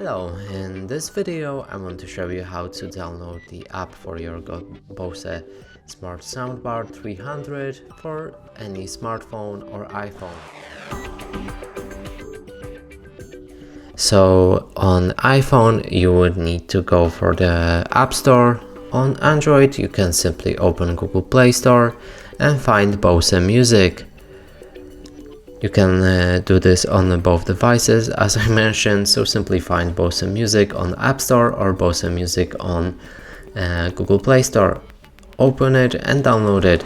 Hello, in this video I want to show you how to download the app for your Bose Smart Soundbar 300 for any smartphone or iPhone. So on iPhone you would need to go for the App Store. On Android you can simply open Google Play Store and find Bose Music. You can do this on both devices as I mentioned, so simply find Bose Music on App Store or Bose Music on Google Play Store. Open it and download it.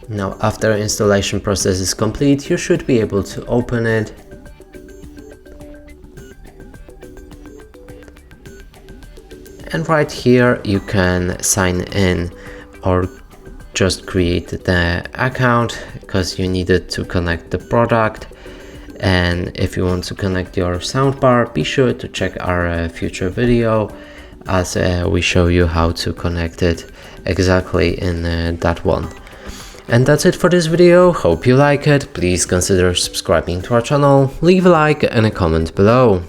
Now after installation process is complete, you should be able to open it. And right here you can sign in or just create the account because you needed to connect the product. And if you want to connect your soundbar, be sure to check our future video as we show you how to connect it exactly in that one. And that's it for this video. Hope you like it. Please consider subscribing to our channel, leave a like and a comment below.